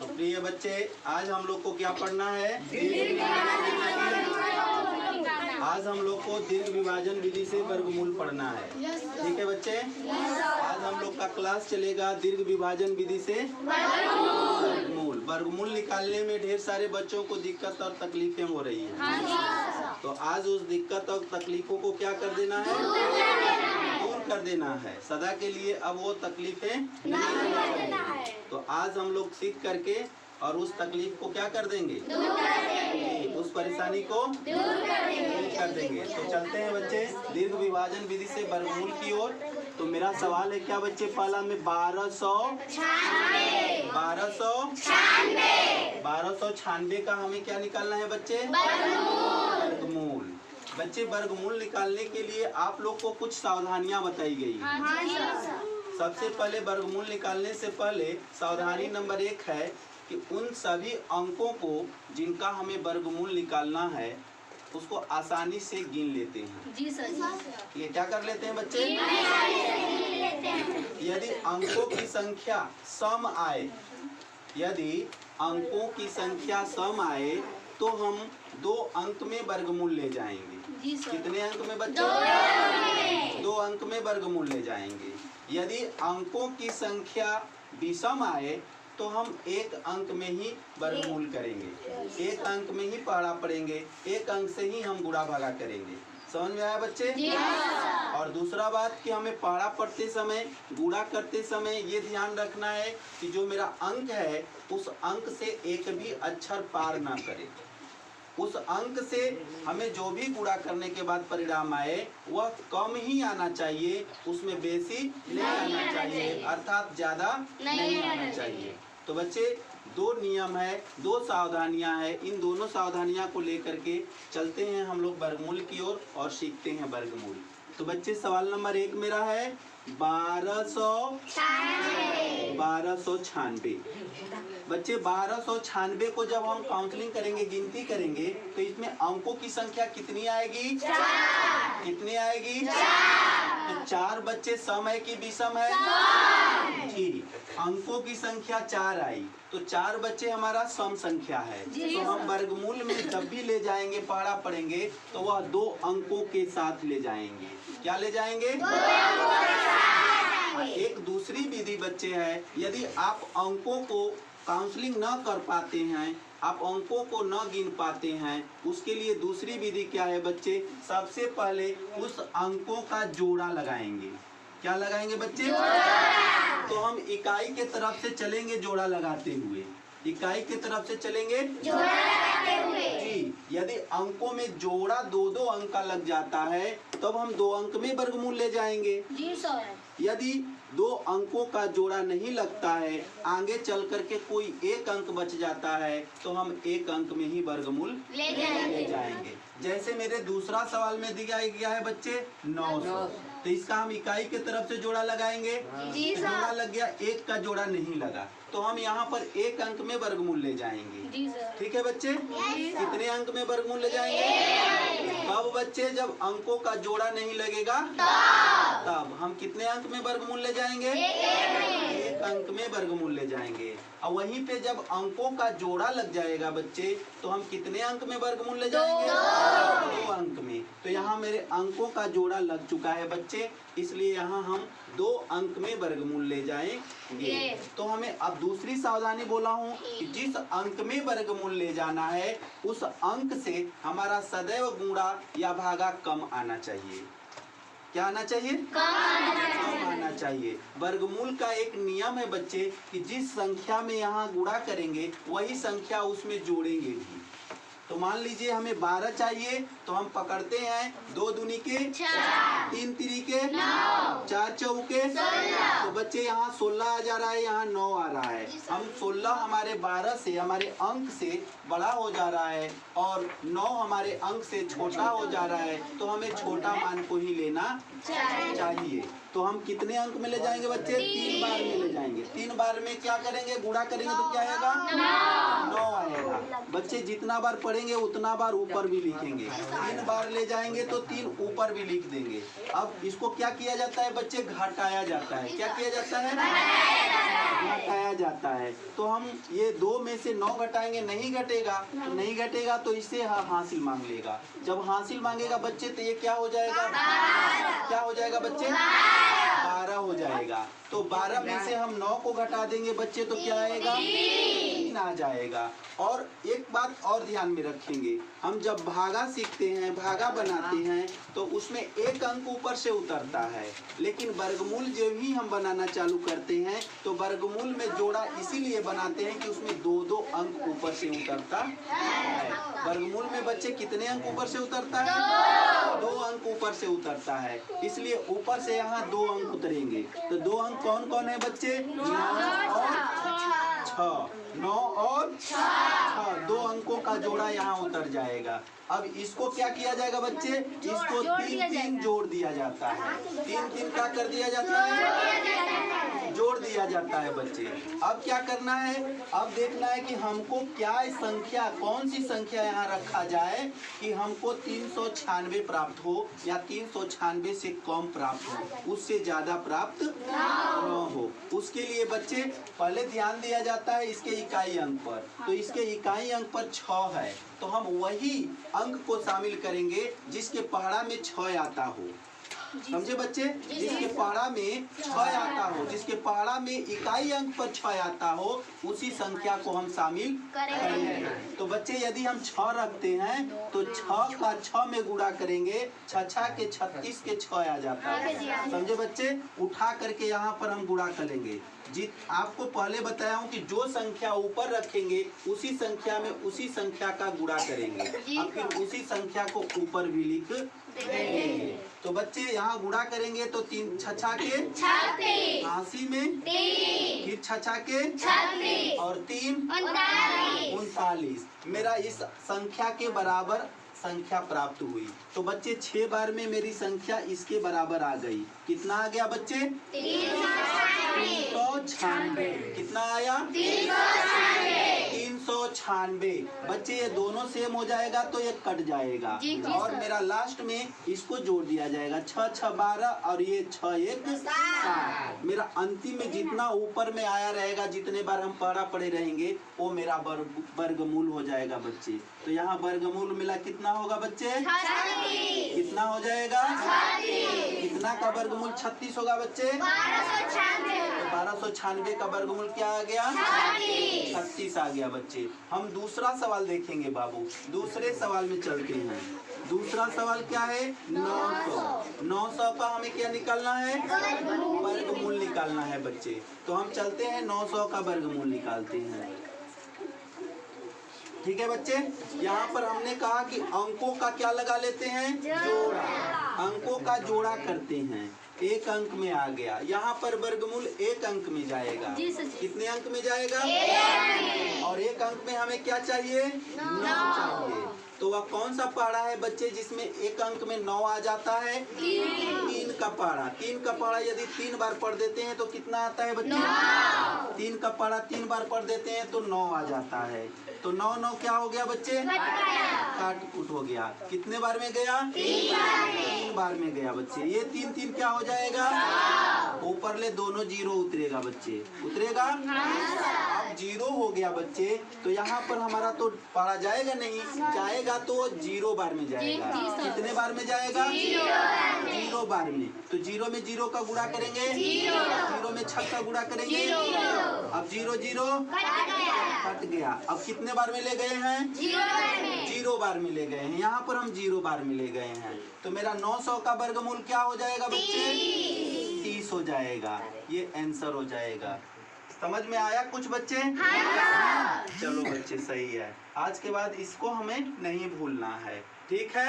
तो प्रिय बच्चे, आज हम लोग को क्या पढ़ना है? आज हम लोग को दीर्घ विभाजन विधि से वर्गमूल पढ़ना है। ठीक है बच्चे? आज हम लोग का क्लास चलेगा दीर्घ विभाजन विधि से वर्गमूल। वर्गमूल निकालने में ढेर सारे बच्चों को दिक्कत और तकलीफें हो रही है। तो आज उस दिक्कत और तकलीफों को क्या कर देना है? दूर कर देना है सदा के लिए। अब वो तकलीफें नहीं होंगी। तो आज हम लोग सीख करके और उस तकलीफ को क्या कर देंगे? उस परेशानी को दूर कर देंगे। तो चलते हैं बच्चे दीर्घ विभाजन विधि से वर्गमूल की ओर। तो मेरा सवाल है क्या बच्चे? पहला में 1296 का हमें क्या निकालना है बच्चे? वर्गमूल। बच्चे वर्गमूल निकालने के लिए आप लोग को कुछ सावधानियां बताई गई है। सबसे पहले वर्गमूल निकालने से पहले सावधानी नंबर 1 है कि उन सभी अंकों को जिनका हमें वर्गमूल निकालना है उसको आसानी से गिन लेते हैं। जी सर। ये क्या कर लेते हैं बच्चे? यदि अंकों की संख्या सम आए, यदि अंकों की संख्या सम आए तो हम 2 अंक में वर्गमूल ले जाएंगे। कितने अंक में बच्चे? 2 अंक में वर्गमूल ले जाएंगे। यदि अंकों की संख्या विषम आए तो हम 1 अंक में ही वर्गमूल करेंगे। 1 अंक में ही पहाड़ा पड़ेंगे। 1 अंक से ही हम गुणा भागा करेंगे। समझ में आया बच्चे? और दूसरा बात कि हमें पहाड़ा पढ़ते समय, गुणा करते समय ये ध्यान रखना है कि जो मेरा अंक है उस अंक से एक भी अक्षर पार ना करे। उस अंक से हमें जो भी गुणा करने के बाद परिणाम आए वह कम ही आना चाहिए, उसमें बेसी नहीं आना चाहिए, अर्थात ज्यादा नहीं आना चाहिए। तो बच्चे 2 नियम है, 2 सावधानियां हैं। इन दोनों सावधानियां को लेकर के चलते हैं हम लोग वर्गमूल की ओर और सीखते हैं वर्गमूल। तो बच्चे सवाल नंबर 1 मेरा है 1296। बच्चे 1296 को जब हम काउंसलिंग करेंगे, गिनती करेंगे, तो इसमें अंकों की संख्या कितनी आएगी? 4। कितनी आएगी? 4। तो 4 बच्चे सम है कि विषम है? जी, अंकों की संख्या 4 आई तो 4 बच्चे हमारा सम संख्या है। तो हम वर्गमूल में जब भी ले जाएंगे, पहाड़ा पढ़ेंगे, तो वह 2 अंकों के साथ ले जाएंगे। क्या ले जाएंगे? 2 अंकों के साथ। एक दूसरी विधि बच्चे है, यदि आप अंकों को काउंसलिंग न कर पाते हैं, आप अंकों को न गिन पाते हैं, उसके लिए दूसरी विधि क्या है बच्चे? सबसे पहले उस अंकों का जोड़ा लगाएंगे। क्या लगाएंगे बच्चे? जोड़ा। तो हम इकाई के तरफ से चलेंगे जोड़ा लगाते हुए। इकाई के तरफ से चलेंगे जोड़ा लगाते हुए। जी, यदि अंकों में जोड़ा 2-2 अंक का लग जाता है तब हम 2 अंक में वर्गमूल ले जाएंगे। जी सर। यदि 2 अंकों का जोड़ा नहीं लगता है, आगे चल करके कोई 1 अंक बच जाता है, तो हम 1 अंक में ही वर्गमूल ले जाएंगे। जैसे मेरे दूसरा सवाल में दिया गया है बच्चे 900, तो इसका हम इकाई के तरफ से जोड़ा लगाएंगे। जोड़ा लग गया, 1 का जोड़ा नहीं लगा, तो हम यहाँ पर 1 अंक में वर्गमूल ले जाएंगे। ठीक है बच्चे? कितने अंक में वर्गमूल ले जाएंगे? अब बच्चे जब अंकों का जोड़ा नहीं लगेगा तब हम कितने अंक में वर्गमूल ले जाएंगे? 1 अंक में वर्गमूल ले जाएंगे। और वहीं पे जब अंकों का जोड़ा लग जाएगा बच्चे, तो हम कितने अंक में वर्गमूल ले जाएंगे? 2 अंक में। तो यहाँ मेरे अंकों का जोड़ा लग चुका है बच्चे, इसलिए यहाँ हम 2 अंक में वर्गमूल ले जाएंगे। तो हमें अब दूसरी सावधानी बोला हूँ कि जिस अंक में वर्गमूल ले जाना है उस अंक से हमारा सदैव गुणा या भागा कम आना चाहिए। क्या आना चाहिए? कम आना चाहिए। वर्गमूल का एक नियम है बच्चे कि जिस संख्या में यहाँ गुणा करेंगे वही संख्या उसमें जोड़ेंगे भी। तो मान लीजिए हमें 12 चाहिए, तो हम पकड़ते हैं 2 दूनी के 4, 3 तीरी के 9, 4 चौके 16। तो बच्चे यहाँ 16 आ जा रहा है, यहाँ 9 आ रहा है। हम 16 हमारे 12 से, हमारे अंक से बड़ा हो जा रहा है और 9 हमारे अंक से छोटा हो जा रहा है, तो हमें छोटा मान को ही लेना चाहिए। तो हम कितने अंक में ले जाएंगे बच्चे? 3 बार में ले जाएंगे। 3 बार में क्या करेंगे? गुणा करेंगे तो क्या आएगा? 9 आएगा। बच्चे जितना बार पढ़ेंगे उतना बार ऊपर भी लिखेंगे। 3 बार ले जाएंगे तो 3 ऊपर भी लिख देंगे। अब इसको क्या किया जाता है बच्चे? घटाया जाता है। क्या किया जाता है? घटाया जाता है। तो हम ये 2 में से 9 घटाएंगे, नहीं घटेगा। तो नहीं घटेगा तो इसे हासिल मांग लेगा। जब हासिल मांगेगा बच्चे तो ये क्या हो जाएगा? क्या हो जाएगा बच्चे? 12 हो जाएगा। तो 12 में से हम 9 को घटा देंगे बच्चे तो क्या आएगा? 3 आ जाएगा। और एक बात और ध्यान में रखेंगे, हम जब भागा सीखते हैं, भागा बनाते हैं तो उसमें 1 अंक ऊपर से उतरता है, लेकिन वर्गमूल जब ही हम बनाना चालू करते हैं तो वर्गमूल में जोड़ा इसीलिए बनाते हैं कि उसमें 2-2 अंक ऊपर से उतरता है। वर्गमूल में बच्चे कितने अंक ऊपर से उतरता है? 2 अंक ऊपर से उतरता है, इसलिए ऊपर से यहाँ 2 अंक उतरेंगे। तो 2 अंक कौन कौन है बच्चे? 9 और 6। 9 और 6, 2 अंकों का जोड़ा यहाँ उतर जाएगा। अब इसको क्या किया जाएगा बच्चे? इसको 3-3 जोड़ दिया जाता है। 3-3 क्या कर दिया जाता है? जोड़ दिया जाता है बच्चे। अब क्या करना है? अब देखना है कि हमको क्या संख्या, कौन सी संख्या यहाँ रखा जाए कि हमको 396 प्राप्त हो या 396 से कम प्राप्त हो, उससे ज्यादा प्राप्त न हो। उसके लिए बच्चे पहले ध्यान दिया जाता है इसके इकाई अंक पर। तो इसके इकाई अंक पर 6 है, तो हम वही अंक को शामिल करेंगे जिसके पहाड़ा में 6 आता हो। समझे बच्चे? जिसके पहाड़ा में 6 आता हो, जिसके पहाड़ा में इकाई अंक पर 6 आता हो, उसी संख्या को हम शामिल करेंगे। तो बच्चे यदि हम 6 रखते हैं तो 6 का 6 में गुणा करेंगे, 6 के 36 के 6 आ जाता है। समझे बच्चे? उठा करके यहाँ पर हम गुणा करेंगे। आपको पहले बताया हूँ कि जो संख्या ऊपर रखेंगे उसी संख्या में उसी संख्या का गुणा करेंगे, अब फिर उसी संख्या को ऊपर भी लिख देंगे। तो बच्चे यहाँ गुणा करेंगे तो 3 6 के 80 में, फिर 6 के 36 और 3 39। मेरा इस संख्या के बराबर संख्या प्राप्त हुई। तो बच्चे 6 बार में मेरी संख्या इसके बराबर आ गई। कितना आ गया बच्चे? 396। कितना आया? 396। बच्चे ये दोनों सेम हो जाएगा तो ये कट जाएगा और मेरा लास्ट में इसको जोड़ दिया जाएगा। 6 6 12 और ये 6 1 7। मेरा अंतिम में जितना ऊपर में आया रहेगा, जितने बार हम पढ़े रहेंगे, वो मेरा वर्गमूल हो जाएगा बच्चे। तो यहाँ वर्गमूल मिला कितना होगा बच्चे? 36। कितना हो जाएगा? 36। कितना का वर्गमूल 36 होगा बच्चे? 1296 का वर्गमूल क्या आ गया? 36 आ गया बच्चे। हम दूसरा सवाल देखेंगे बाबू। दूसरे सवाल में चलते हैं। दूसरा सवाल क्या है? 900। 900 का हमें क्या निकालना है? वर्गमूल निकालना है बच्चे। तो हम चलते हैं 900 का वर्गमूल निकालते हैं। ठीक है बच्चे? यहाँ पर हमने कहा कि अंकों का क्या लगा लेते हैं? जोड़ा। अंकों का जोड़ा करते हैं। 1 अंक में आ गया। यहाँ पर वर्गमूल 1 अंक में जाएगा। कितने अंक में जाएगा? 1। और 1 अंक में हमें क्या चाहिए? 9 चाहिए। तो वह कौन सा पहाड़ा है बच्चे जिसमें 1 अंक में 9 आ जाता है? 3 का पहाड़ा। 3 का पहाड़ा यदि 3 बार पढ़ देते हैं तो कितना आता है बच्चे? 3 का पहाड़ा 3 बार पढ़ देते हैं तो 9 आ जाता है। तो 9 9 क्या हो गया बच्चे? काट कुट हो गया। कितने बार में गया? 3 बार में गया बच्चे। ये 3 3 क्या हो जाएगा? ऊपर ले दोनों 0 उतरेगा बच्चे। उतरेगा? अब 0 हो गया बच्चे। तो यहाँ पर हमारा तो पढ़ा जाएगा नहीं, जाएगा तो 0 बार में जाएगा। कितने बार में जाएगा? 0 बार में। तो 0 में 0 का गुणा करेंगे, 0 में 6 का गुणा करेंगे। अब 0 0 कट गया। अब कितने बार में ले गए हैं? 0 बार में ले गए हैं। यहाँ पर हम 0 बार में ले गए हैं। तो मेरा 900 का वर्गमूल क्या हो जाएगा बच्चे? 30 हो जाएगा। ये आंसर हो जाएगा। समझ में आया कुछ बच्चे? चलो बच्चे सही है। आज के बाद इसको हमें नहीं भूलना है। ठीक है?